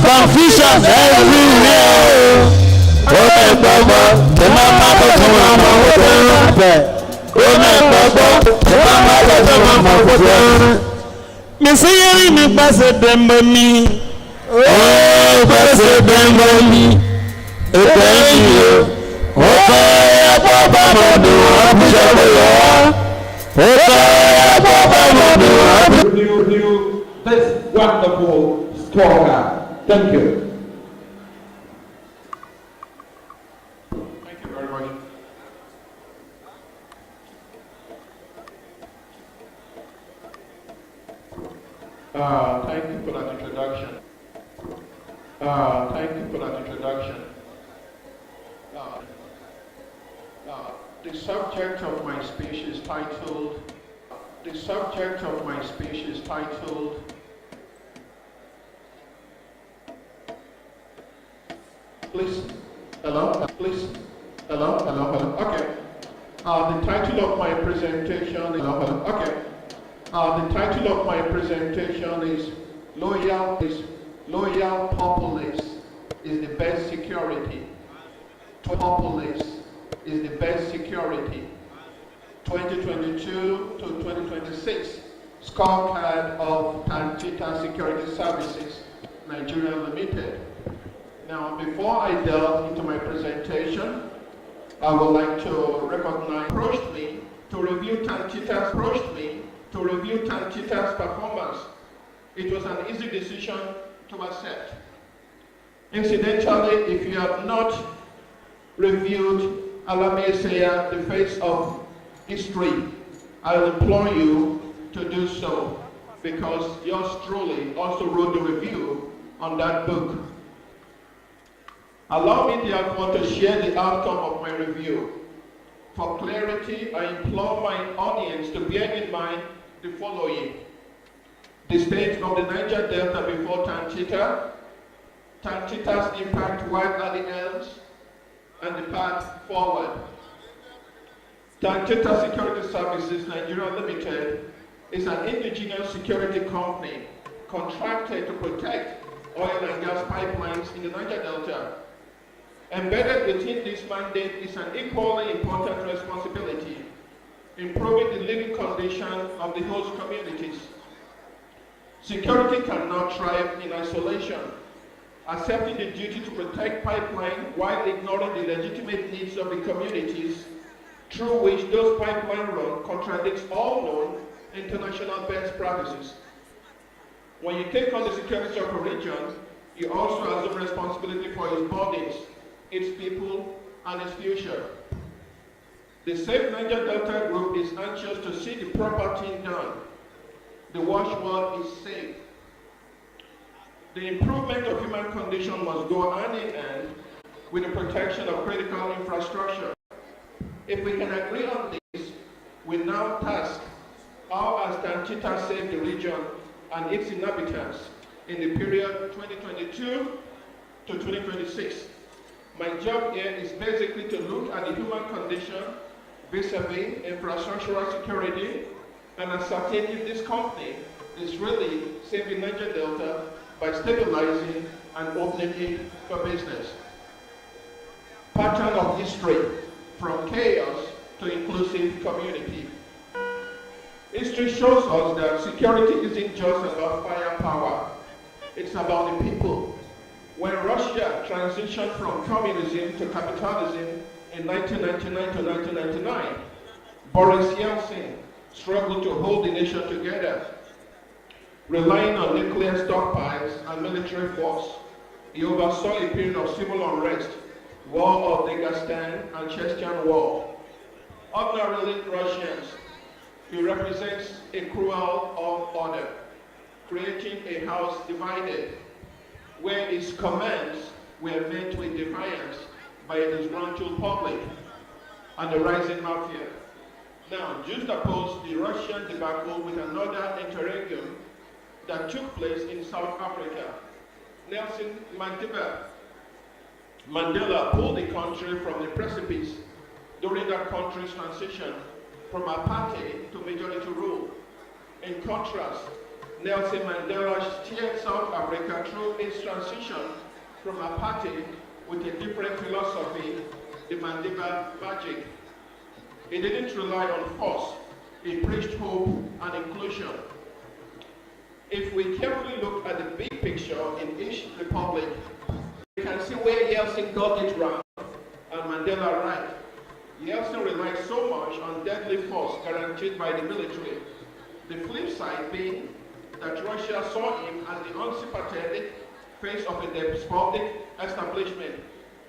Confusion everywhere. Missy, me pass it, me. Oh, pass it, me. Thank you. Okay, Papa, review this wonderful scorecard. Thank you. Thank you very much. Thank you for that introduction. Thank you for that introduction. The subject of my speech is titled. The subject of my speech is titled. Please, hello, please, hello. Okay. The title of my presentation. Okay. The title of my presentation is Loyal Populace is the best security. Populace is the best security. 2022 to 2026 scorecard of Tripartite Security Services, Nigeria Limited. Now, before I delve into my presentation, I would like to recognize approached me to review Tripartite's performance. It was an easy decision to accept. Incidentally, if you have not reviewed, allow me to say, the face of history, I will implore you to do so, because yours truly also wrote the review on that book. Allow me therefore to share the outcome of my review. For clarity, I implore my audience to bear in mind the following: the state of the Niger Delta before Tripartite, Tripartite's impact right at the ends, and the path forward. Tripartite Security Services Nigeria Limited is an indigenous security company contracted to protect oil and gas pipelines in the Niger Delta. Embedded within this mandate is an equally important responsibility: improving the living condition of the host communities. Security cannot thrive in isolation. Accepting the duty to protect pipeline while ignoring the legitimate needs of the communities through which those pipelines run contradicts all known international best practices. When you take on the security of a region, you also assume responsibility for its borders, its people, and its future. The Safe Niger Delta Group is anxious to see the proper thing done. The watchword is safe. The improvement of human condition must go hand in hand with the protection of critical infrastructure. If we can agree on this, we now task how has Tripartite saved the region and its inhabitants in the period 2022 to 2026. My job here is basically to look at the human condition vis-a-vis infrastructural security and ascertain if this company is really saving Niger Delta by stabilizing and opening it for business. Pattern of history, from chaos to inclusive community. History shows us that security isn't just about firepower, it's about the people. When Russia transitioned from communism to capitalism in 1999 to 1999, Boris Yeltsin struggled to hold the nation together. Relying on nuclear stockpiles and military force, he oversaw a period of civil unrest, War of Dagestan and Chechen War. Ordinarily Russians, he represents a cruel order, creating a house divided, where his commands were met with defiance by a disgruntled public and the rising mafia. Now, juxtapose the Russian debacle with another interregnum that took place in South Africa. Nelson Mandela pulled the country from the precipice during that country's transition from apartheid to majority rule. In contrast, Nelson Mandela steered South Africa through its transition from apartheid with a different philosophy, the Mandela Magic. He didn't rely on force, he preached hope and inclusion. If we carefully look at the big picture in each republic, we can see where Yeltsin got it wrong and Mandela right. Yeltsin relied so much on deadly force guaranteed by the military. The flip side being that Russia saw him as the unsympathetic face of a despotic establishment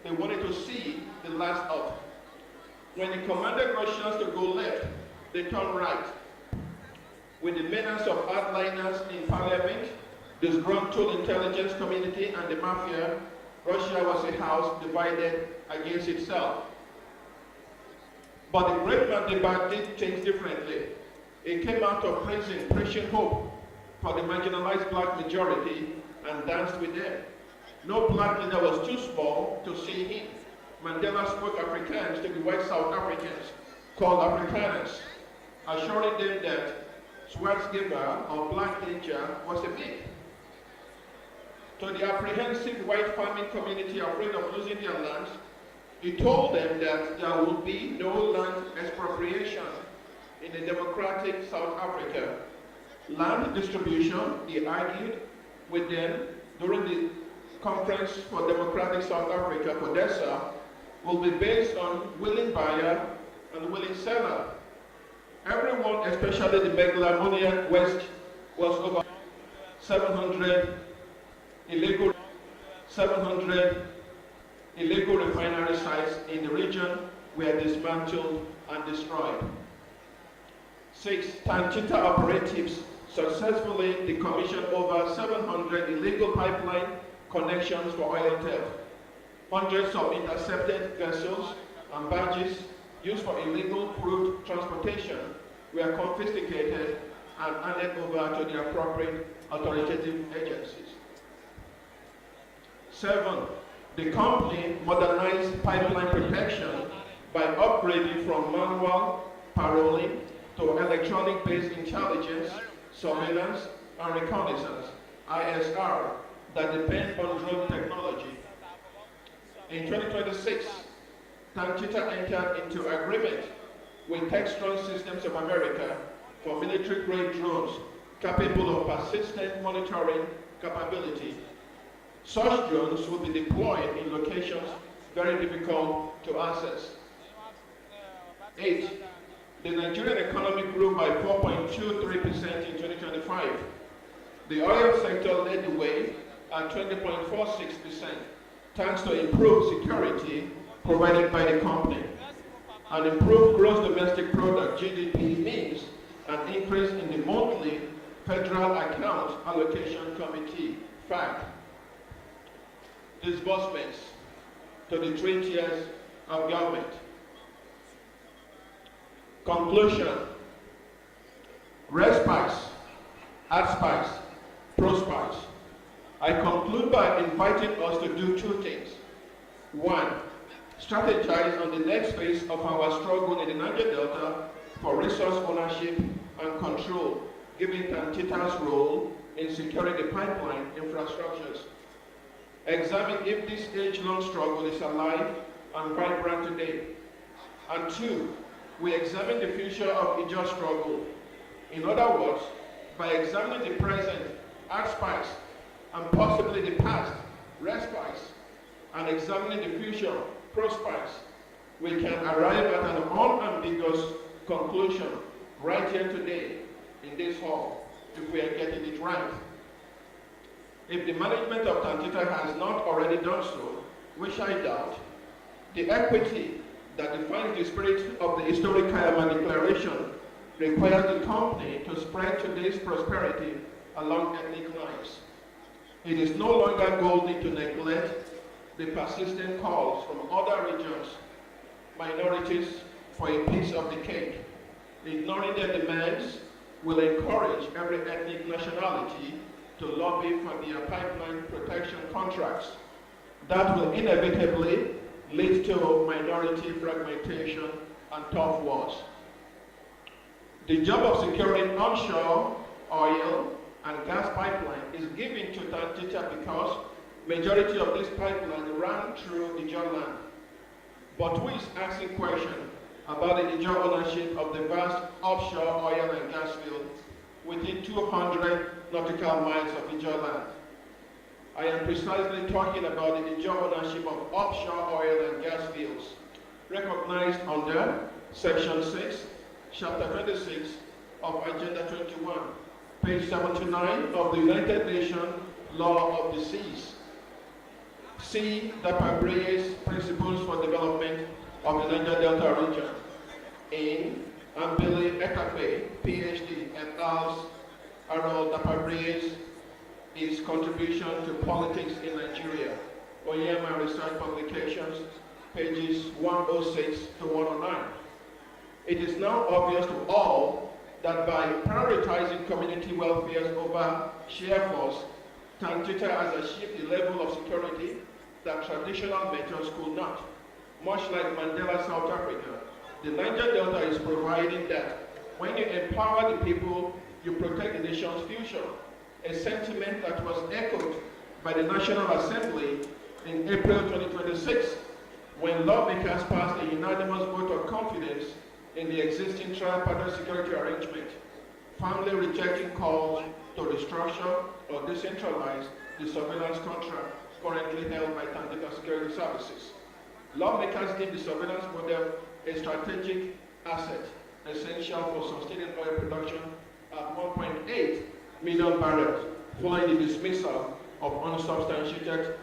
they wanted to see the last of. When he commanded Russians to go left, they turned right. With the menace of hardliners in parliament, disgruntled intelligence community and the mafia, Russia was a house divided against itself. But the great Mandela did things differently. He came out of prison preaching hope for the marginalized black majority and danced with them. No black leader was too small to see him. Mandela spoke Afrikaans to the white South Africans, called Afrikaners, assuring them that Swartzgiver or Black Danger was a myth. To the apprehensive white farming community afraid of losing their lands, he told them that there would be no land expropriation in a democratic South Africa. Land distribution, he argued with them during the Conference for Democratic South Africa, CODESA, will be based on willing buyer and willing seller. Everyone, especially the megalomaniac West, was over 700 illegal refinery sites in the region were dismantled and destroyed. 6. Tangita operatives successfully decommissioned over 700 illegal pipeline connections for oil theft. Hundreds of intercepted vessels and barges used for illegal crude transportation were confiscated and handed over to the appropriate authoritative agencies. 7. The company modernized pipeline protection by upgrading from manual paroling to electronic-based intelligence, surveillance, and reconnaissance, ISR, that depend on drone technology. In 2026, Tangita entered into agreement with Textron Systems of America for military-grade drones capable of persistent monitoring capability. Such drones will be deployed in locations very difficult to access. 8. The Nigerian economy grew by 4.23% in 2025. The oil sector led the way at 20.46%, thanks to improved security provided by the company. An improved gross domestic product, GDP, means an increase in the monthly Federal Account Allocation Committee, FAC, disbursements to the 3 tiers of government. Conclusion. Respite, Adspice, Prospice. I conclude by inviting us to do 2 things. 1. Strategize on the next phase of our struggle in the Niger Delta for resource ownership and control, given Tangita's role in securing the pipeline infrastructures. Examine if this age-long struggle is alive and vibrant today. And 2, we examine the future of the just struggle. In other words, by examining the present, Adspice, and possibly the past, Respice, and examining the future, Prospice, we can arrive at an unambiguous conclusion right here today in this hall, if we are getting it right. If the management of Tangita has not already done so, which I doubt, the equity that defines the spirit of the historic Kayama Declaration requires the company to spread today's prosperity along ethnic lines. It is no longer golden to neglect the persistent calls from other regions, minorities, for a piece of the cake, ignoring their demands will encourage every ethnic nationality to lobby for their pipeline protection contracts. That will inevitably lead to minority fragmentation and tough wars. The job of securing onshore oil and gas pipeline is given to Tantita because majority of this pipeline ran through Niger land. But who is asking question about the Niger ownership of the vast offshore oil and gas field within 200 nautical miles of Niger land? I am precisely talking about the Niger ownership of offshore oil and gas fields, recognized under Section 6, Chapter 26 of Agenda 21, page 79 of the United Nations Law of the Seas. See Tripartite Principles for Development of the Niger Delta region in Ambili Ekape, PhD, and as Arnold Tripartite his contribution to politics in Nigeria, Oyema Research Publications, pages 106 to 109. It is now obvious to all that by prioritizing community welfare over share force, Tantita has achieved the level of security that traditional methods could not. Much like Mandela, South Africa, the Niger Delta is providing that when you empower the people, you protect the nation's future, a sentiment that was echoed by the National Assembly in April 2026, when lawmakers passed a unanimous vote of confidence in the existing tripartite security arrangement, firmly rejecting calls to restructure or decentralize the surveillance contract currently held by Tantita Security Services. Lawmakers deemed the surveillance model a strategic asset essential for sustaining oil production at 1.8 million barrels, following the dismissal of unsubstantiated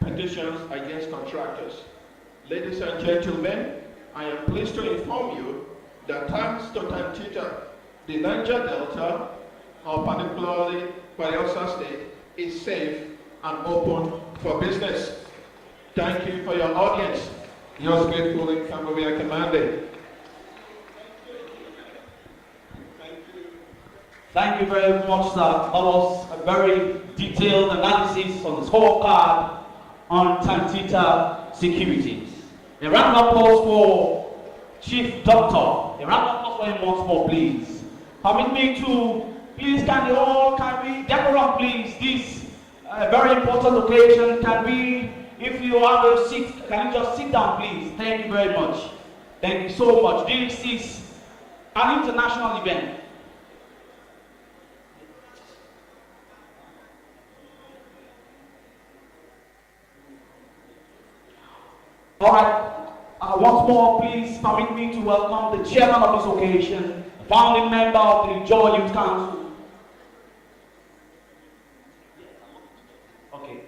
petitions against contractors. Ladies and gentlemen, I am pleased to inform you that thanks to Tantita, the Niger Delta, or particularly Bayelsa State, is safe and open for business. Thank you for your audience. Yours faithfully, Cambodia Commanding. Thank you very much, sir. That was a very detailed analysis on the scorecard on Tantita Securities. A round of applause for Chief Doctor. A round of applause for him once more, please. Permit me to, please, can we decorate, please, this very important occasion. Can we, if you have a seat, can you just sit down, please? Thank you very much. Thank you so much. This is an international event. All right, once more, please permit me to welcome the chairman of this occasion, founding member of the Joy Youth Council.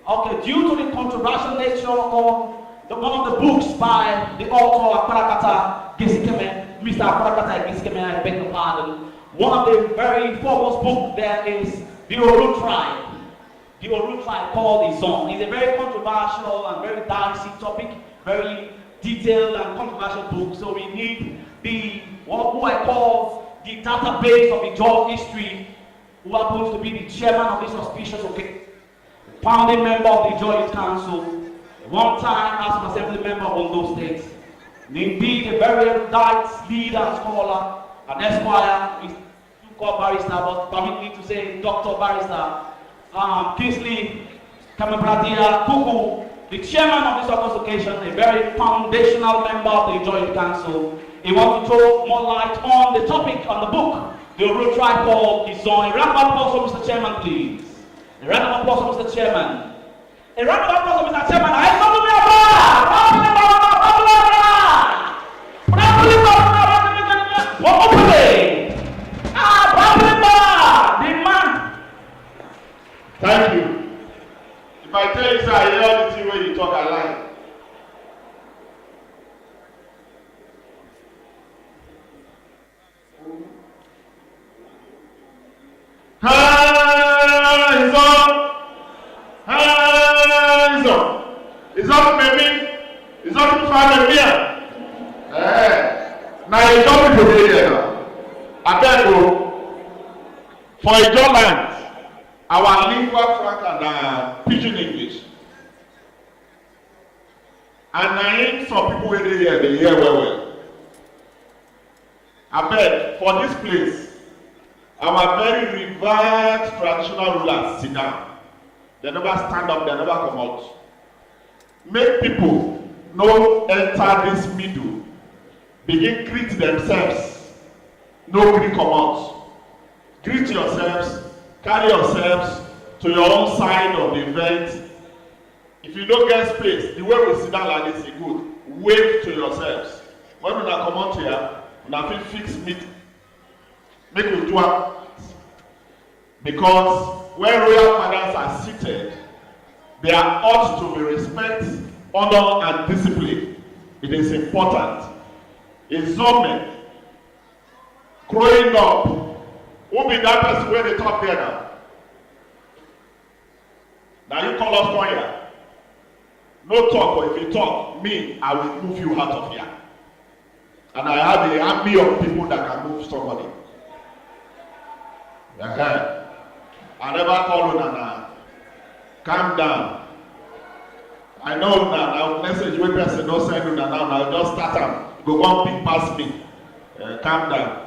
Okay, due to the controversial nature of one of the books by the author Aparakata Gesikeme, Mr. Aparakata Gesikeme, I beg your pardon, one of the very foremost books there is The Oru Tribe. The Oru Tribe called Izon. It's a very controversial and very dicey topic, very detailed and controversial book, so we need the who I call the database of the Joy history, who happens to be the chairman of this auspicious occasion, founding member of the Joy Youth Council, one time House of Assembly member of Ondo State, indeed a very erudite leader and scholar, an esquire, is called barrister, but permit me to say Dr. Barrister, Kingsley Kamabradia Kuku, the chairman of this August occasion, a very foundational member of the Joy Youth Council. He wants to throw more light on the topic, on the book, the Oru Tribe called Izon. A round of applause for Mr. Chairman, please. A round of applause for Mr. Chairman. A round of applause for Mr. Chairman. I come to me Thank you. If I tell you, sir, I hear all the thing when you talk, I lie. Hands up! Hands up! It's up, baby! It's up! For Ijaw land, our lingua franca na pidgin English. And na some people wey dey here dey hear well well. Abeg, for this place, our very revered traditional rulers sit down. They never stand up, they never come out. Make people no enter this middle, begin greet themselves, no gree come out. Greet yourselves, carry yourselves to your own side of the event. If you don't get space, the way we sit down like this is good. Wave to yourselves. When we come out here, we fit fix meet. Make we do it. Because when royal fathers are seated, they are ought to be respect, honor, and discipline. It is important. In Zomen, growing up, who be that person where they talk there now? Now you call us one here. No talk, or if you talk, me, I will move you out of here. And I have an army of people that can move somebody. Okay. I never call you now. Calm down. I know now message when person don't send you now. Just start them. Go one big pass me. Calm down.